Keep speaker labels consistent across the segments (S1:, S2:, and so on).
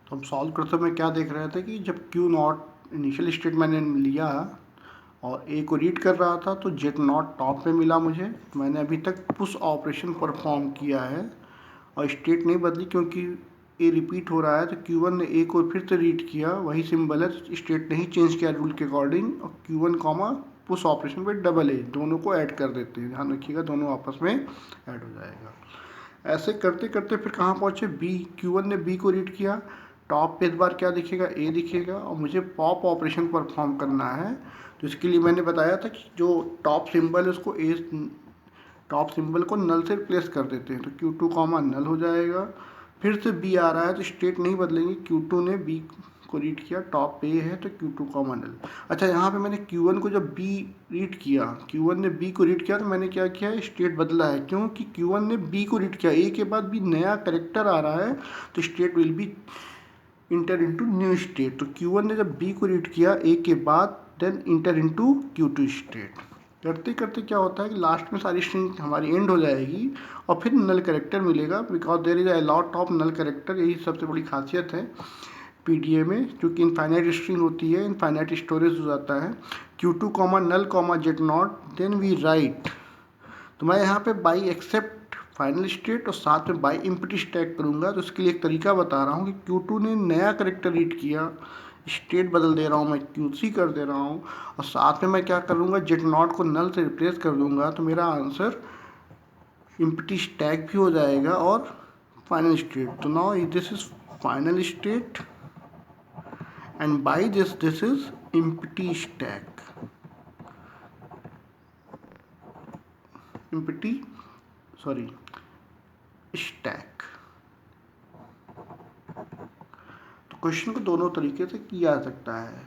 S1: तो हम सॉल्व करते हुए क्या देख रहे थे कि जब क्यू नॉट इनिशियल स्टेट मैंने लिया और ए को रीड कर रहा था तो जेड नॉट टॉप पे मिला मुझे। मैंने अभी तक पुश ऑपरेशन परफॉर्म किया है और स्टेट नहीं बदली क्योंकि ए रिपीट हो रहा है। तो Q1 ने ए को फिर से रीड किया, वही सिंबल है, स्टेट नहीं चेंज किया रूल के अकॉर्डिंग। और Q1 कॉमा पुश ऑपरेशन पे डबल ए दोनों को ऐड कर देते हैं, ध्यान रखिएगा दोनों आपस में ऐड हो जाएगा। ऐसे करते करते फिर कहाँ पहुँचे, बी। Q1 ने बी को रीड किया, टॉप पे इस बार क्या दिखेगा, ए दिखेगा और मुझे पॉप ऑपरेशन परफॉर्म करना है। तो इसके लिए मैंने बताया था कि जो टॉप सिंबल है उसको ए, टॉप सिंबल को नल से रिप्लेस कर देते हैं। तो Q2 कॉमा नल हो जाएगा। फिर से बी आ रहा है तो स्टेट नहीं बदलेंगे, Q2 ने बी को रीड किया, टॉप पे है तो Q2 कॉमा नल। अच्छा, यहाँ पे मैंने Q1 को जब बी रीड किया, Q1 ने बी को रीड किया तो मैंने क्या किया है, स्टेट बदला है क्योंकि Q1 ने बी को रीड किया, ए के बाद भी नया करेक्टर आ रहा है तो state will B inter into new state. तो Q1 ने जब बी को रीड किया ए के बाद, then inter into Q2 state. करते करते क्या होता है कि लास्ट में सारी स्ट्रिंग हमारी एंड हो जाएगी और फिर नल करेक्टर मिलेगा, because there is a lot of null character. यही सबसे बड़ी खासियत है पीडीए में, क्योंकि इनफाइनाइट स्ट्रिंग होती है, इनफाइनाइट स्टोरेज हो जाता है। Q2 comma null comma Z naught, then we write. तो मैं यहाँ पे बाई एक्सेप्ट फाइनल स्टेट और साथ में बाई इम्पटी स्टैक करूँगा। तो इसके लिए एक तरीका बता रहा हूँ कि Q2 ने नया करेक्टर रीड किया, स्टेट बदल दे रहा हूँ मैं, Q3 कर दे रहा हूँ और साथ में मैं क्या करूँगा, जेड नॉट को नल से रिप्लेस कर दूँगा। तो मेरा आंसर इम्पटी स्टैक भी हो जाएगा और फाइनल स्टेट। तो now this is final state and by this is empty stack, empty sorry stack. तो क्वेश्चन को दोनों तरीके से किया जा सकता है।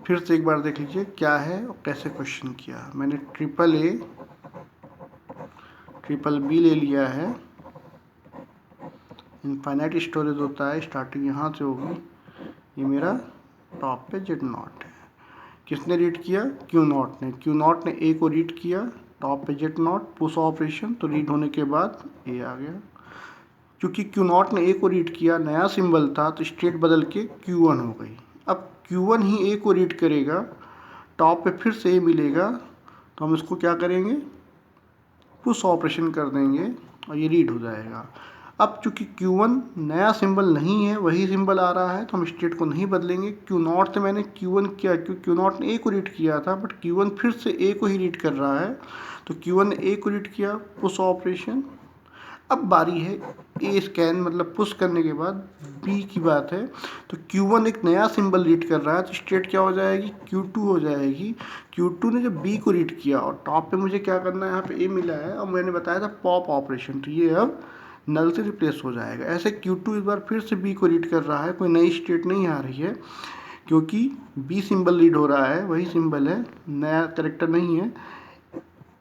S1: फिर से एक बार देख लीजिए क्या है और कैसे क्वेश्चन किया। मैंने ट्रिपल ए ट्रिपल बी ले लिया है, इनफाइनाइट स्टोरेज होता है, स्टार्टिंग यहाँ से होगी, ये मेरा टॉप पे जेड नॉट है। किसने रीड किया, क्यू नॉट ने। क्यू नॉट ने ए को रीड किया, टॉप पे जेड नॉट, पुश ऑपरेशन, तो रीड होने के बाद ए आ गया। क्योंकि क्यू नॉट ने ए को रीड किया, नया सिंबल था तो स्टेट बदल के Q1 हो गई। अब Q1 ही ए को रीड करेगा, टॉप पे फिर से ए मिलेगा तो हम इसको क्या करेंगे, पुश ऑपरेशन कर देंगे और ये रीड हो जाएगा। अब चूंकि Q1 नया सिंबल नहीं है, वही सिंबल आ रहा है तो हम स्टेट को नहीं बदलेंगे। Q नॉट से मैंने Q1 किया क्योंकि Q नॉट ने ए को रीड किया था, बट Q1 फिर से ए को ही रीड कर रहा है तो Q1 ने ए को रीड किया, पुश ऑपरेशन। अब बारी है ए स्कैन, मतलब पुश करने के बाद बी की बात है। तो Q1 एक नया सिंबल रीड कर रहा है तो स्टेट क्या हो जाएगी, Q2 हो जाएगी। Q2 ने जब बी को रीड किया और टॉप पे मुझे क्या करना है, यहाँ पे ए मिला है और मैंने बताया था पॉप ऑपरेशन, तो ये अब नल से रिप्लेस हो जाएगा। ऐसे Q2 इस बार फिर से बी को रीड कर रहा है, कोई नई स्टेट नहीं आ रही है क्योंकि बी सिंबल रीड हो रहा है, वही सिंबल है, नया करेक्टर नहीं है,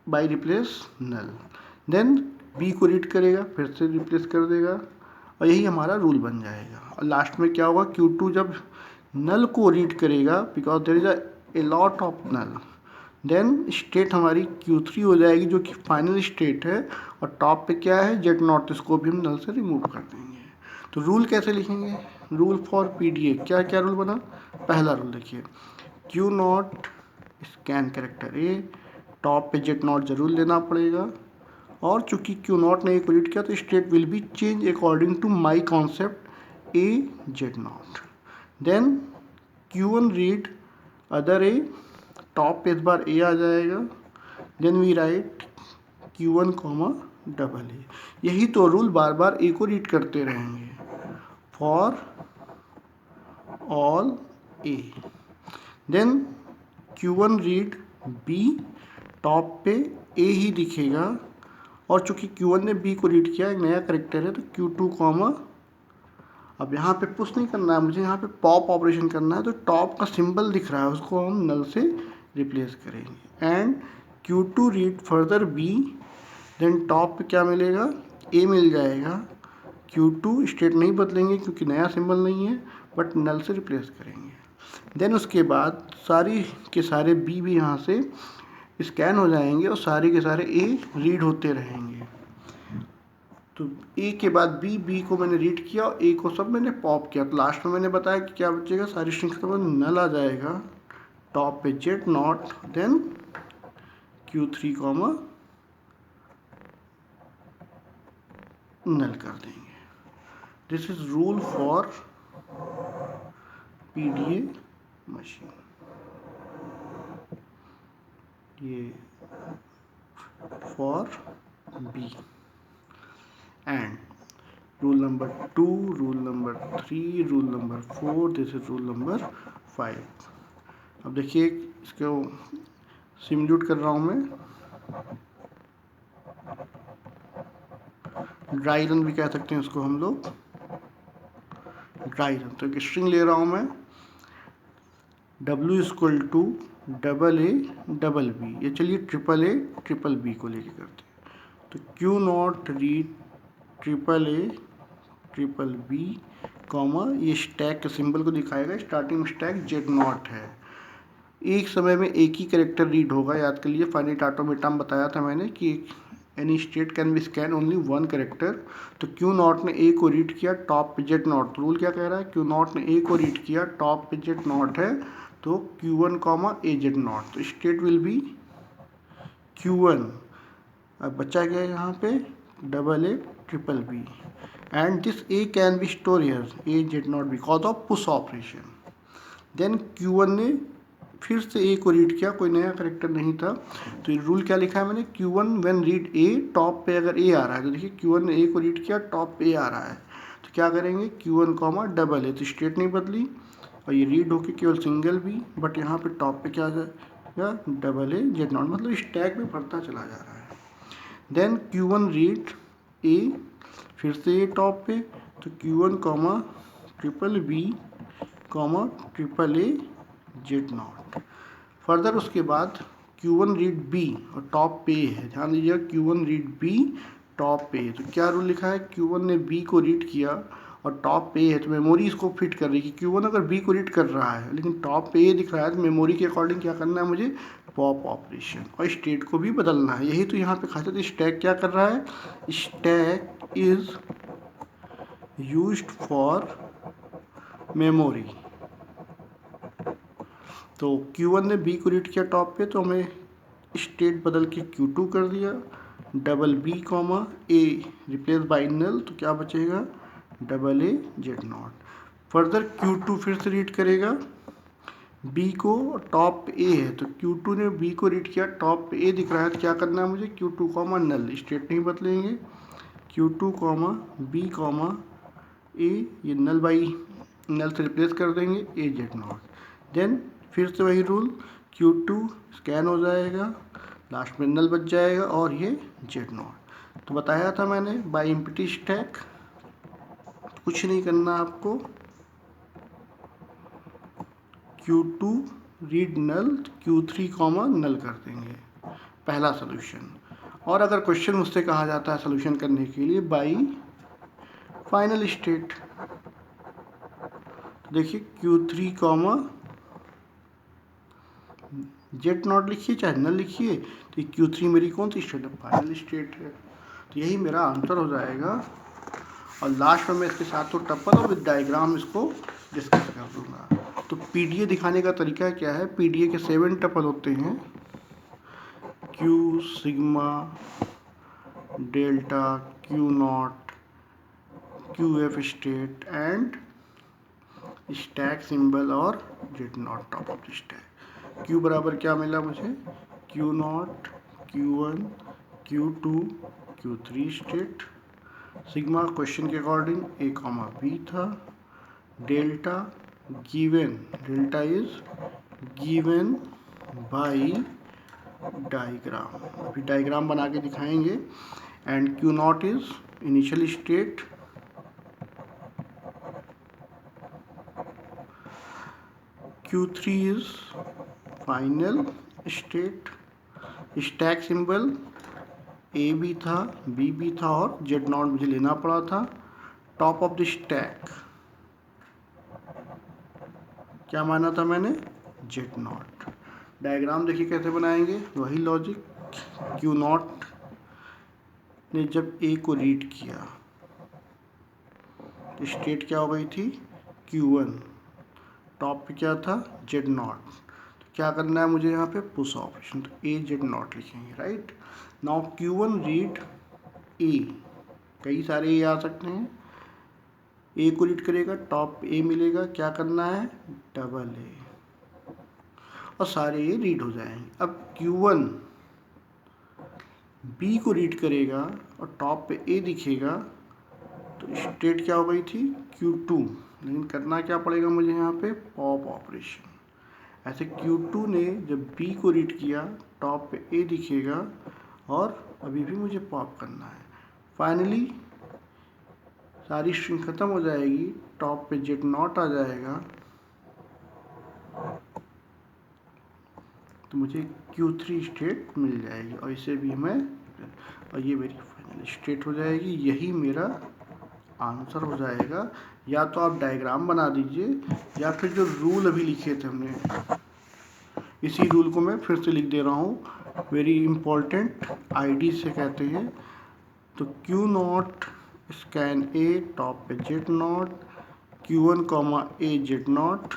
S1: by replace null. Then B को रीड करेगा, फिर से रिप्लेस कर देगा और यही हमारा रूल बन जाएगा। और लास्ट में क्या होगा, Q2 जब नल को रीड करेगा, because there is a lot of null, then state हमारी Q3 हो जाएगी जो कि फाइनल स्टेट है और टॉप पे क्या है, जेड नॉट, इसको भी हम नल से रिमूव कर देंगे। तो रूल कैसे लिखेंगे, रूल फॉर पीडीए क्या क्या रूल बना। पहला रूल देखिए, Q नॉट स्कैन कैरेक्टर ए, टॉप पे जेड नॉट जरूर लेना पड़ेगा और चूंकि Q नॉट ने एक रीड किया तो state will be change according to my concept A Z naught. Then Q1 read other A, top पे इस बार ए आ जाएगा, then we write Q1 comma double A. यही तो रूल बार बार ए को रीड करते रहेंगे for all A. Then Q1 read B, top पे ए ही दिखेगा और चूंकि Q1 ने बी को रीड किया, एक नया करेक्टर है तो Q2 कॉमा, अब यहाँ पे पुश नहीं करना है मुझे, यहाँ पे पॉप ऑपरेशन करना है तो टॉप का सिंबल दिख रहा है उसको हम नल से रिप्लेस करेंगे। And Q2 read further B, then top पे क्या मिलेगा, ए मिल जाएगा। Q2 स्टेट नहीं बदलेंगे क्योंकि नया सिंबल नहीं है, बट नल से रिप्लेस करेंगे। देन उसके बाद सारी के सारे बी भी यहाँ से स्कैन हो जाएंगे और सारे के सारे ए रीड होते रहेंगे। तो ए के बाद बी, बी को मैंने रीड किया और ए को सब मैंने पॉप किया। तो लास्ट में मैंने बताया कि क्या बचेगा, सारी स्ट्रिंग्स के बाद नल आ जाएगा, टॉप पे Z naught, then Q3 comma null कर देंगे। This is rule for PDA machine. ये for B and rule number 2, rule number 3, rule number 4, this is rule number 5। अब देखिए इसको सिम्युलेट कर रहा हूँ मैं, ड्राई रन भी कह सकते हैं इसको हम लोग, ड्राई रन। तो एक स्ट्रिंग ले रहा हूँ मैं, W equal to double A double B, ये चलिए ट्रिपल ए ट्रिपल बी को लेके करते हैं। तो Q naught read triple A triple B comma, ये स्टैक के सिंबल को दिखाएगा, स्टार्टिंग में स्टैक जेड नॉट है। एक समय में एक ही कैरेक्टर रीड होगा, याद कर लिए, फाइनाइट ऑटोमेटन बताया था मैंने कि any state can be scan only one character. तो क्यू नॉट ने ए को रीड किया, टॉप पे जेड नॉट, रूल क्या कह रहा है, क्यू नॉट ने ए को रीड किया, टॉप पे जेड नॉट है, तो Q1 comma A Z naught, तो स्टेट विल बी Q1। अब बच्चा क्या है यहाँ पे, double A triple B, and this A can be store here, A Z naught because of push operation. Then Q1 ने फिर से ए को रीड किया, कोई नया करेक्टर नहीं था, तो ये रूल क्या लिखा है मैंने, Q1 when read A, top पे अगर ए आ रहा है, तो देखिए Q1 ने ए को रीड किया, टॉप पे ए आ रहा है, तो क्या करेंगे, Q1 कॉमा डबल ए, तो स्टेट नहीं बदली और ये रीड होके केवल सिंगल बी, बट यहाँ पे टॉप पे क्या आ जाएगा, डबल ए जेड नॉट, मतलब स्टैक में बढ़ता चला जा रहा है। देन Q1 रीड ए, फिर से ए टॉप पे, तो Q1 comma triple B comma triple A Z naught. Further उसके बाद Q1 रीड बी और टॉप पे है, ध्यान दीजिएगा, Q1 रीड बी टॉप पे, तो क्या रूल लिखा है, Q1 ने बी को रीड किया और टॉप पे है, तो मेमोरी इसको फिट कर रही है कि Q1 अगर बी को रीड कर रहा है लेकिन टॉप पे दिख रहा है, तो मेमोरी के अकॉर्डिंग क्या करना है मुझे, पॉप ऑपरेशन, और स्टेट को भी बदलना है। यही तो यहाँ पे खासियत, स्टैक क्या कर रहा है, stack is used for memory. तो Q1 ने B को रीड किया टॉप पे, तो हमें स्टेट बदल के Q2 कर दिया, double B comma A replace by null, तो क्या बचेगा, double A Z naught. Further Q2 फिर से रीड करेगा B को, टॉप ए है, तो Q2 ने B को रीड किया, टॉप पे ए दिख रहा है, तो क्या करना है मुझे, Q2 कॉमा नल, स्टेट नहीं बदलेंगे, Q2 कॉमा बी कॉमा ए, ये नल बाई नल से रिप्लेस कर देंगे, ए जेड नॉट। देन फिर से वही रूल, Q2 स्कैन हो जाएगा, लास्ट में नल बच जाएगा और ये जेड नॉट। तो बताया था मैंने बाई एम्प्टी स्टैक, कुछ नहीं करना आपको, Q2 रीड नल, Q3 कॉमा नल कर देंगे, पहला सोल्यूशन। और अगर क्वेश्चन मुझसे कहा जाता है सोल्यूशन करने के लिए बाई फाइनल स्टेट, तो देखिए Q3 कॉमा जेड नॉट लिखिए चाहे नल लिखिए, तो Q3 मेरी कौन सी स्टेट है, फाइनल स्टेट है, तो यही मेरा आंसर हो जाएगा। और लास्ट में मैं इसके साथ तो टप्पल और विद डायग्राम इसको डिस्कस कर दूंगा। तो PDA दिखाने का तरीका क्या है, PDA के 7 टप्पल होते हैं, Q sigma delta Q naught QF state and stack symbol और Z naught top of the stack. Q बराबर क्या मिला मुझे, Q naught Q1 Q2 Q3 state, sigma question के अकॉर्डिंग A कॉमा B था, delta given, delta is given by diagram, अभी diagram बना के दिखाएंगे, and Q naught is initial state, Q3 is final state, stack symbol A भी था B भी था और जेड नॉट मुझे लेना पड़ा था, टॉप ऑफ द स्टैक क्या माना था मैंने, जेड नॉट। डायग्राम देखिए कैसे बनाएंगे, वही लॉजिक। क्यू नॉट ने जब ए को रीड किया तो स्टेट क्या हो गई थी, Q1, टॉप पे क्या था, जेड नॉट। तो क्या करना है मुझे यहाँ पे, पुश ऑपरेशन, तो ए जेड नॉट लिखेंगे, राइट। नाउ Q1 रीड ए, कई सारे ए आ सकते हैं, ए को रीड करेगा, टॉप पे ए मिलेगा, क्या करना है, डबल ए, और सारे ए रीड हो जाएंगे। अब Q1 बी को रीड करेगा और टॉप पे ए दिखेगा, तो स्टेट क्या हो गई थी, Q2, लेकिन करना क्या पड़ेगा मुझे यहाँ पे, पॉप ऑपरेशन। ऐसे Q2 ने जब B को रीड किया, टॉप पे A दिखेगा और अभी भी मुझे पॉप करना है। फाइनली सारी स्ट्रिंग खत्म हो जाएगी, टॉप पे जेड नॉट आ जाएगा, तो मुझे Q3 स्टेट मिल जाएगी, और इसे भी मैं, और ये मेरी फाइनल स्टेट हो जाएगी। यही मेरा आंसर हो जाएगा। या तो आप डायग्राम बना दीजिए, या फिर जो रूल अभी लिखे थे हमने, इसी रूल को मैं फिर से लिख दे रहा हूँ, वेरी इंपॉर्टेंट, आईडी से कहते हैं। तो Q naught scan A, top पे Z naught, Q1 comma A Z naught,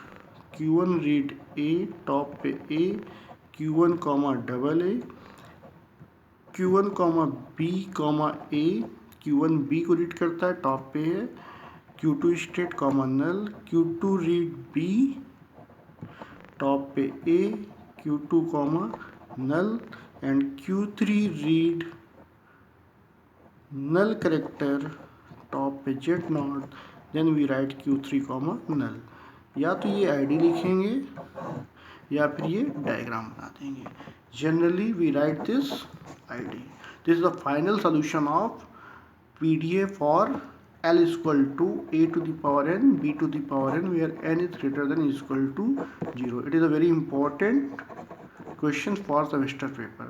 S1: Q1 read A, top पे A, Q1 comma double A, Q1 comma B comma A, Q1 B को read करता है, top पे है, Q2 state comma null, Q2 read B, top पे A, Q2 comma null, and Q3 read null character, top पे Z naught, then we write Q3 comma null. या तो ये आईडी लिखेंगे या फिर ये डायग्राम बना देंगे। Generally we write this ID. This is the final solution of PDA for L equal to A to the power n, B to the power n, where n is greater than or equal to 0. It is a very important question for semester paper.